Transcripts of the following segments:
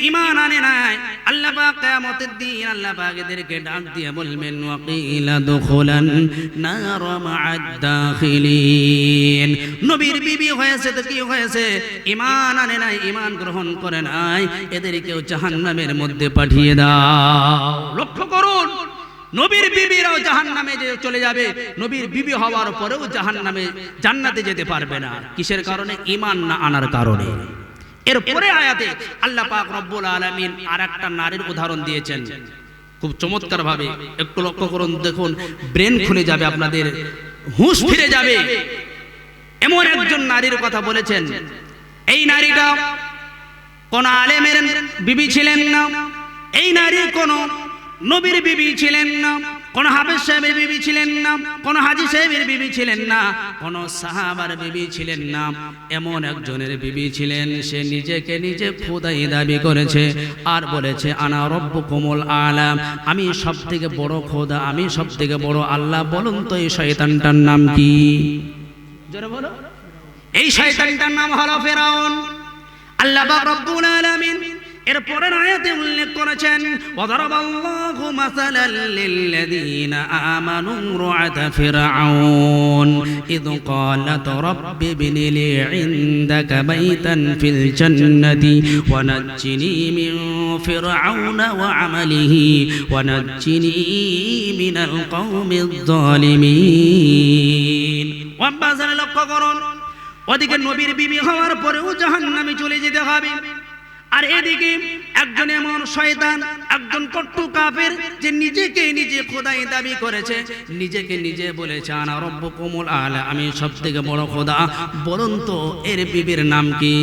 ঈমান আনে নাই, আল্লাহ পাক কিয়ামতের দিন আল্লাহ পাক এদেরকে ডাক দিয়ে বলবেন ওয়াকিলা দুখুলান নার মা'আদ দাখিলিন। নবীর বিবি হয়েছে তো কি হয়েছে, ঈমান আনে নাই, ঈমান গ্রহণ করে নাই, এদেরকেও জাহান্নামের মধ্যে পাঠিয়ে দাও। লক্ষ্য করুন, নবীর বিবিরাও জাহান্নামে যে চলে যাবে, নবীর বিবি হওয়ার পরেও জাহান্নামে জান্নাতে যেতে পারবে না। কিসের কারণে? ঈমান না আনার কারণে। এরপরে আয়াতে আল্লাহ পাক রব্বুল আলামিন আরেকটা নারীর উদাহরণ দিয়েছেন খুব চমৎকার ভাবে। একটু লক্ষ্য করুন, দেখুন, ব্রেন খুলে যাবে, আপনাদের হুঁশ ফিরে যাবে। এমন একজন নারীর কথা বলেছেন, এই নারীটা কোন আলেমের বিবি ছিলেন না, এই নারী কোন নবীর বিবি ছিলেন না, কোন হাফেজ সাহেবের বিবি ছিলেন না, কোন হাজী সাহেবের বিবি ছিলেন না, কোন সাহাবার বিবি ছিলেন না। এমন একজনের বিবি ছিলেন, সে নিজেকে নিজে খোদাই দাবি করেছে আর বলেছে আনা রব্বুকুমুল আলা, আমি সবথেকে বড় খোদা, আমি সবথেকে বড় আল্লাহ। বলুন তো এই শয়তানটার নাম কি? জোরে বলো। এই শয়তানটার নাম হলো ফিরআউন। আল্লাহ পাক রব্বুল আলামিন এরপরের আয়াতে উল্লেখ করেছেন ওয়াদারাবাল্লাহু মাসালাল লিল্লাযীনা আমানু ইমরাআতা ফিরআউন ইয ক্বালাত রাব্বি ইবনি লি ইনদাকা বাইতান ফিল জান্নাতি ওয়া নাজ্জিনি মিন ফিরআউনা ওয়া আমালিহি ওয়া নাজ্জিনি মিনাল কওমিয যালিমিন। ওয়াবাযারা লক্ষ্য করুন, ওদিকে নবীর বিবি হওয়ার পরেও জাহান্নামে চলে যেতে হবে, আর এদিকে একজন এমন শয়তান, একজন কট্টু কাফের, যে নিজেকে নিজে খোদাই দাবি করেছে, নিজেকে নিজে বলেছে আনা রব্বুকুমুল আলা, আমি সবথেকে বড় খোদা। বলুন তো এর বিবির নাম কি?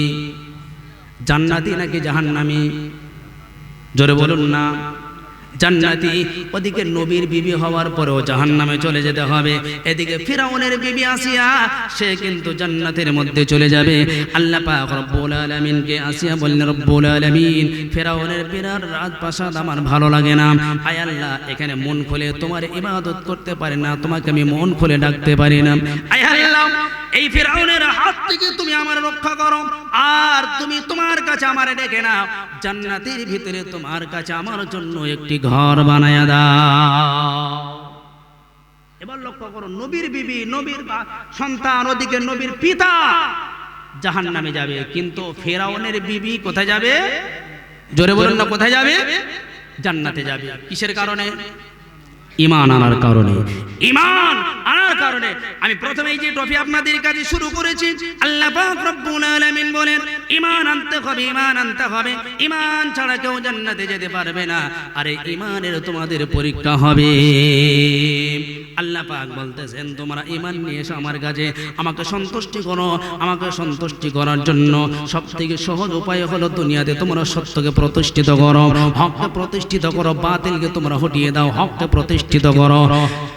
জান্নাতি নাকি জাহান্নামী? জোরে বলুন না। জান্নাতি। ওদিকে নবীর বিবি হওয়ার পরেও জাহান্নামে চলে যেতে হবে। এদিকে ফিরআউনের বিবি আসিয়া, সে কিন্তু জান্নাতের মধ্যে চলে যাবে। আল্লাহ পাক রব্বুল আলামিনকে আসিয়া বললেন, রব্বুল আলামিন, ফিরআউনের বিরাট রাজপ্রাসাদ আমার ভালো লাগে না। আয় আল্লাহ, এখানে মন খুলে তোমার ইবাদত করতে পারি না, তোমাকে আমি মন খুলে ডাকতে পারি না। আয় আল্লাহ, এই ফিরআউনের হাত থেকে তুমি আমার রক্ষা করো, আর তুমি তোমার কাছে আমারে ডেকে নাও, জান্নাতের ভিতরে তোমার কাছে আমার জন্য একটি ঘর বানায়া দাও। এবার লক্ষ্য করো, নবীর বিবি, নবীর সন্তান, ওদিকে নবীর পিতা জাহান্নামে যাবে, কিন্তু ফিরআউনের বিবি কোথায় যাবে? জোরে বলুন না, কোথায় যাবে? জান্নাতে যাবে। কিসের কারণে? ঈমান আনার কারণে। ঈমান আনার কারণে। আমি প্রথমে এই যে ট্রফি আপনাদের কাছে শুরু করেছি, আল্লাহ পাক রব্বুল আলামিন বলেন ঈমান আনতে হবে, ঈমান আনতে হবে, ঈমান ছাড়া কেউ জান্নাতে যেতে পারবে না। আরে ঈমানের তোমাদের পরীক্ষা হবে। আল্লাহ পাক বলতেছেন তোমরা ঈমান নিয়ে এসো আমার কাছে, আমাকে সন্তুষ্টি করো। আমাকে সন্তুষ্টি করার জন্য সবথেকে সহজ উপায় হলো দুনিয়াতে তোমরা সত্যকে প্রতিষ্ঠিত করো, হককে প্রতিষ্ঠিত করো, বাতিলকে তোমরা হটিয়ে দাও, হককে প্রতিষ্ঠিত করো।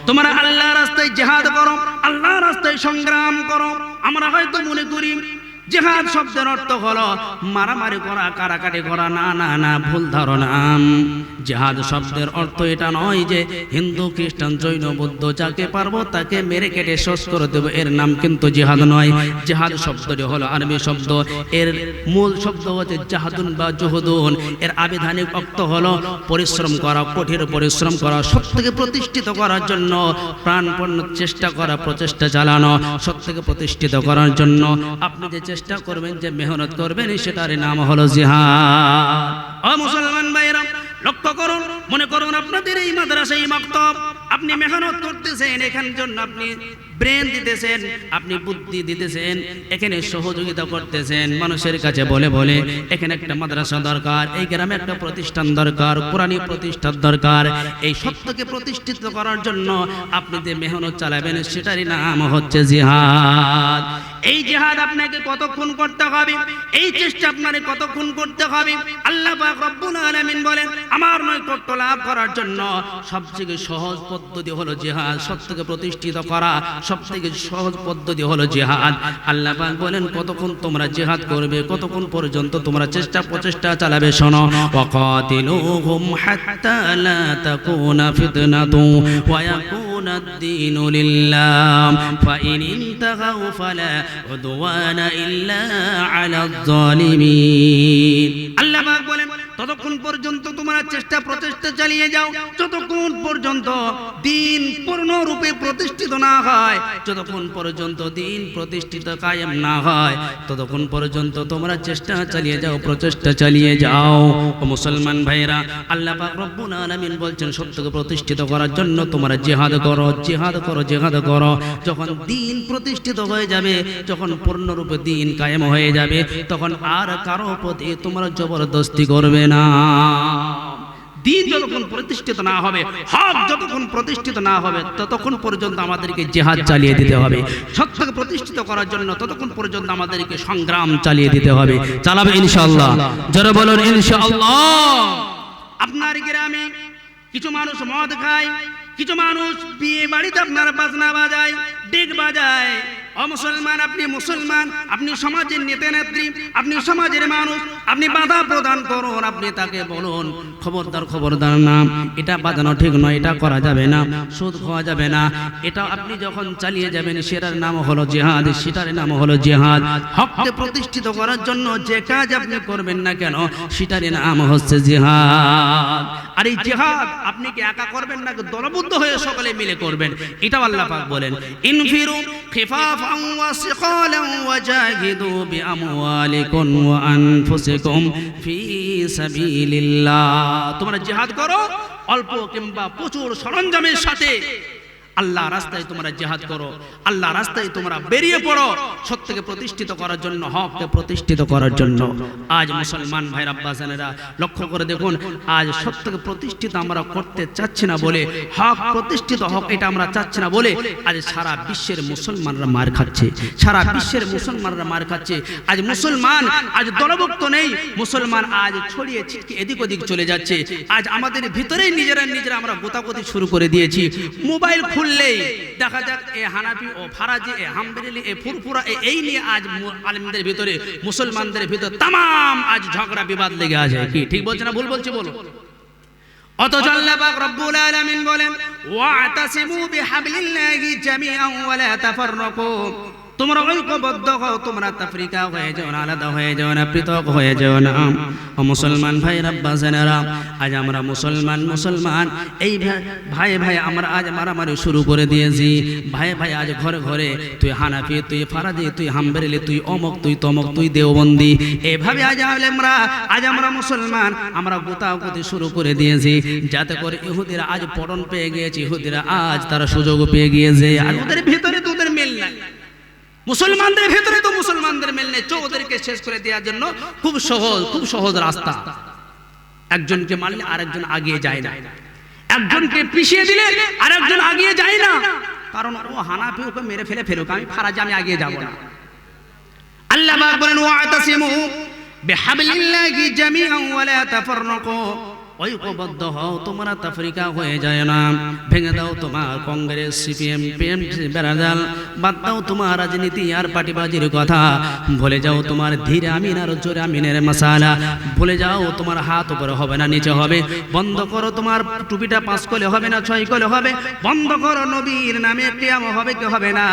তোমরা আল্লাহর রাস্তায় জিহাদ করো, আল্লাহর রাস্তায় সংগ্রাম করো। আমরা হয়তো মনে করি জিহাদ শব্দের অর্থ হলো মারামারি করা, কারাকাটি করা। না না না, ভুল ধারণা। জিহাদ শব্দের অর্থ এটা নয় যে হিন্দু, খ্রিস্টান, জৈন, বৌদ্ধ যাকে পারবো তাকে মেরে কেটে শেষ করে দেবো, এর নাম কিন্তু জিহাদ নয়। জিহাদ শব্দটি হলো আরবি শব্দ, এর মূল শব্দ হচ্ছে জাহাদুন বা জুহুদুন। এর আবিধানিক অর্থ হলো পরিশ্রম করা, কঠিন পরিশ্রম করা, সত্যকে প্রতিষ্ঠিত করার জন্য প্রাণপণ চেষ্টা করা, প্রচেষ্টা চালানো। সত্যকে প্রতিষ্ঠিত করার জন্য আপনি যে চেষ্টা করবেন, যে মেহনত করবেন, সেটার নাম হলো জিহাদ। ও মুসলমান ভাইরা, লক্ষ্য করুন, মনে করুন আপনাদের এই মাদ্রাসা, এই মাকতাব, আপনি মেহনত করতেছেন, এখান জন্য আপনি ব্রেন দিতেছেন, আপনি বুদ্ধি দিতেছেন, এখানে সহযোগিতা করতেছেন মানুষের কাছে বলে বলে। এখানে একটা মাদ্রাসা দরকার, এই গ্রামে একটা প্রতিষ্ঠান দরকার, কোরআনী প্রতিষ্ঠান দরকার। এই সত্যকে প্রতিষ্ঠিত করার জন্য আপনি যে মেহনত চালাবেন, সেটারই নাম হচ্ছে জিহাদ। এই জিহাদ আপনাকে কতক্ষণ করতে হবে, এই চেষ্টা আপনাকে কতক্ষণ করতে হবে? আল্লাহ পাক রব্বুল আলামিন বলেন আমার নৈকট্য লাভ করার জন্য সবথেকে সহজ পদ্ধতি হলো জিহাদ। সত্যকে প্রতিষ্ঠিত করা সবথেকে সহজ পদ্ধতি হলো জিহাদ। আল্লাহ পাক বলেন কতক্ষণ তোমরা জিহাদ করবে, কতক্ষণ পর্যন্ত তোমরা চেষ্টা প্রচেষ্টা চালাবে। শোনো, ওয়াকাতিলুহুম হাত্তা লা তাকুনা ফিতনাতু ওয়া ইয়াকুনা আদ-দীনু লিল্লাহ ফাইন ইনতাগাউ ফালা উদওয়ানা ইল্লা আলা আয-যালিমিন। আল্লাহ পাক বলেন ততক্ষণ পর্যন্ত তোমরা চেষ্টা প্রচেষ্টা চালিয়ে যাও, যতক্ষণ পর্যন্ত দিন পূর্ণরূপে প্রতিষ্ঠিত না হয়, যতক্ষণ পর্যন্ত দিন প্রতিষ্ঠিত কায়েম না হয়, ততক্ষণ পর্যন্ত তোমরা চেষ্টা চালিয়ে যাও, প্রচেষ্টা চালিয়ে যাও। ও মুসলমান ভাইরা, আল্লাহ পাক রব্বুল আলামিন বলছেন সত্যকে প্রতিষ্ঠিত করার জন্য তোমরা জিহাদ করো, জিহাদ করো, জিহাদ করো। যখন দিন প্রতিষ্ঠিত হয়ে যাবে, যখন পূর্ণরূপে দিন কায়েম হয়ে যাবে, তখন আর কারো প্রতি তোমরা জবরদস্তি করবে না। দিন যতক্ষণ প্রতিষ্ঠিত না হবে, হক যতক্ষণ প্রতিষ্ঠিত না হবে, ততক্ষণ পর্যন্ত আমাদেরকে জিহাদ চালিয়ে দিতে হবে। সত্যকে প্রতিষ্ঠিত করার জন্য ততক্ষণ পর্যন্ত আমাদেরকে সংগ্রাম চালিয়ে দিতে হবে। চালাবে ইনশাআল্লাহ, জোরে বলুন ইনশাআল্লাহ। আপনার গ্রামে কিছু মানুষ মদ খায়, কিছু মানুষ বিয়ে বাড়িতে আপনার বাজনা বাজায়, ডেক বাজায়। ও মুসলমান, আপনি মুসলমান, আপনি সমাজের নেতা নেত্রী, আপনি সমাজের মানুষ, আপনি বাধা প্রদান করুন, আপনি তাকে বলুন খবরদার, খবরদার না, এটা বাজানো ঠিক নয়, এটা করা যাবে না, সুদ খাওয়া যাবে না। এটা আপনি যখন চালিয়ে যাবেন, সেটার নাম হলো জিহাদ, সেটার নাম হলো জিহাদ। হককে প্রতিষ্ঠিত করার জন্য যে কাজ আপনি করবেন না কেন, সেটার নাম হচ্ছে জিহাদ। আর এই জিহাদ আপনি কি একা করবেন না, দলবদ্ধ হয়ে সকলে মিলে করবেন। এটাও আল্লাহ পাক বলেন, ইনফিরু খিফাফান ওয়া সিকালান ওয়া জাহিদু বিআমওয়ালিকুম ওয়া আনফুসিকুম ফি সাবিলিল্লাহ। তোমরা জিহাদ করো অল্প কিংবা প্রচুর সরঞ্জামের সাথে। আল্লাহ রাস্তায় তোমরা জিহাদ করো, আল্লাহ রাস্তায় তোমরা বেরিয়ে পড়ো সত্যকে প্রতিষ্ঠিত করার জন্য, হককে প্রতিষ্ঠিত করার জন্য। আজ মুসলমান ভাইরা আব্বাজানেরা লক্ষ্য করে দেখুন, আজ সত্যকে প্রতিষ্ঠিত আমরা করতে চাচ্ছি না বলে, হক প্রতিষ্ঠিত হক এটা আমরা চাচ্ছি না বলে আজ সারা বিশ্বের মুসলমানরা মার খাচ্ছে, সারা বিশ্বের মুসলমানরা মার খাচ্ছে। আজ মুসলমান আজ দলভুক্ত নেই, মুসলমান আজ ছড়িয়ে ছিটকে এদিক ওদিক চলে যাচ্ছে। আজ আমাদের ভিতরেই নিজেরা আমরা গোতাগতি শুরু করে দিয়েছি। মোবাইল খুললেই দেখা যাক এ হানাফি ও ফারাজি, এ হাম্বলি, এ ফুরফুরা, এই নিয়ে আজ আলেমদের ভিতরে, মুসলমানদের ভিতরে তামাম আজ ঝগড়া বিবাদ লেগে আছে। কি ঠিক বলছে না ভুল বলছে বলো? অথচ আল্লাহ পাক রব্বুল আলামিন বলেন, ওয়াতাসিমু বিহাবলিল্লাহি জামিআন ওয়া লা তাফাররাকু। তোমরা ঐক্যবদ্ধ হও, তোমরা তাফরিকা হয়ে যাও না, আলাদা হয়ে যাও না, পৃথক হয়ে যাও না। ও মুসলমান ভাই রাব্বাজানেরা, আজ আমরা মুসলমান এই ভাই ভাই আমরা আজ মারামারি শুরু করে দিয়েছি। ভাই ভাই আজ ঘরে ঘরে তুই হানাফি, তুই ফারাজি, তুই হাম্বলি, তুই অমুক, তুই তমুক, তুই দেওবন্দি, এভাবে আজ আমরা মুসলমান আমরা গোতাগতি শুরু করে দিয়েছি, যাতে করে ইহুদিরা আজ পড়ন পেয়ে গিয়েছে, ইহুদিরা আজ তারা সুযোগ পেয়ে গিয়েছে। আর ওদের ভিতরে তো ওদের মেল নাই, মুসলমানদের ভেতরে তো মুসলমানদের মেল নেই। ওদেরকে শেষ করে দেওয়ার জন্য খুব সহজ রাস্তা। একজনকে মারলে আরেকজন আগিয়ে যায় না, একজনকে পিছিয়ে দিলে আরেকজন আগিয়ে যায় না, কারণ ও হানাফি, ওকে মেরে ফেলে ফেলুক, আমি ফারাজি, আমি আগিয়ে যাব না। আল্লাহ পাক বলেন, ওয়াতাসিমু বিহাবলিল্লাহি জামিআন ওয়া লা তাফাররাকু। ঐক্যবদ্ধ হও, তোমরা তাফরিকা হয়ে যায় না। ভেঙে দাও তোমার কংগ্রেস, সিপিএম, পিএমসি, বেরাজাল, বাদ দাও তোমার রাজনীতি আর পার্টিবাজির কথা, ভুলে যাও তোমার ধীরে আমিন আর জোরে আমিনের মাসালা, ভুলে যাও তোমার হাত উপরে হবে না নিচে হবে, বন্ধ করো তোমার টুপিটা 5 কলে হবে না 6 কলে হবে, বন্ধ করো নবীর নামে কিয়াম হবে কি হবে না,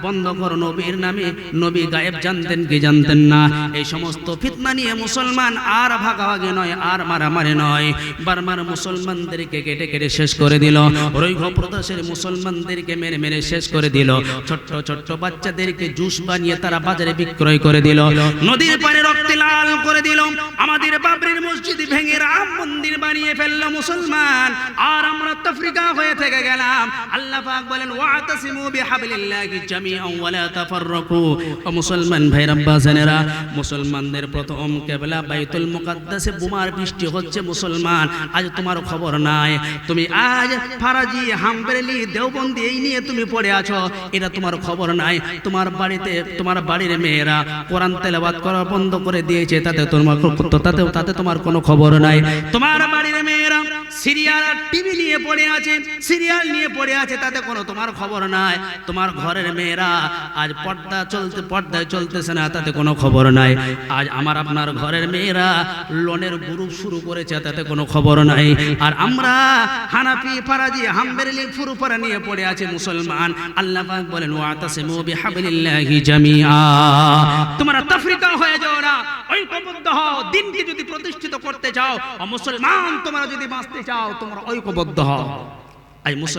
বন্ধ করো নবীর নামে, নবী গায়েব জানতেন কি জানতেন না। এই সমস্ত ফিতনা নিয়ে মুসলমান আর ভাগাভাগি নয়, আর মারামারি নয়, বারবার মুসলমানদেরকে কেটে কেটে শেষ করে দিল, রৈঘ প্রদেশের মুসলমানদেরকে মেরে মেরে শেষ করে দিল, ছোট্ট ছোট্ট বাচ্চাদেরকে জুস বানিয়ে তারা বাজারে বিক্রয় করে দিল, নদীর পারে রক্তে লাল করে দিল, আমাদের বাবরির মসজিদ ভেঙে রাম মন্দির বানিয়ে ফেললো মুসলমান, আর আমরা তাফরিকা হয়ে থেকে গেলাম। আল্লাহ পাক বলেন, ওয়াতাসিমু বিহাবলিল্লাহি জামিআন ওয়া লা তাফাররাকু। ও মুসলমান ভাই রাব্বাজানেরা, মুসলমানদের প্রথম কিবলা বাইতুল মুকাদ্দাসে বোমার বৃষ্টি হচ্ছে মুসলমান, আজ তোমার খবর নাই। তুমি আজ ফারাজি, হাম্বলি, দেওবন্দি এই নিয়ে তুমি পড়ে আছো, এটা তোমার খবর নাই। তোমার বাড়িতে তোমার বাড়ির মেয়েরা কোরআন তেলাওয়াত করা বন্ধ করে দিয়েছে, তাতে তোমার কোনো খবর নাই। তোমার বাড়ির মেয়েরা সিরিয়াল আর টিভি নিয়ে পড়ে আছে, সিরিয়াল নিয়ে পড়ে আছে, তাতে কোনো তোমার খবর নাই। তোমার ঘরের মেয়েরা আজ পর্দায় চলতেছে না, তাতে কোনো খবর নাই। আজ আমার আপনার ঘরের মেয়েরা লোনের গ্রুপ শুরু করেছে, তাতে কোনো খবর নাই। আর আমরা হানাফি, ফারাজি, হাম্বলি, ফুরফুরা নিয়ে পড়ে আছে মুসলমান। আল্লাহ পাক বলেন, ওয়াতাসিমু বিহাবলিল্লাহি জামিআ। তোমরা তাফরিকা হয়ে যাও না, ঐক্যবদ্ধ হও। দিনকে যদি প্রতিষ্ঠিত করতে চাও, ও মুসলমান তোমরা যদি বাঁচতে চাও, তোমরা ঐক্যবদ্ধ হও। এই মুসলমান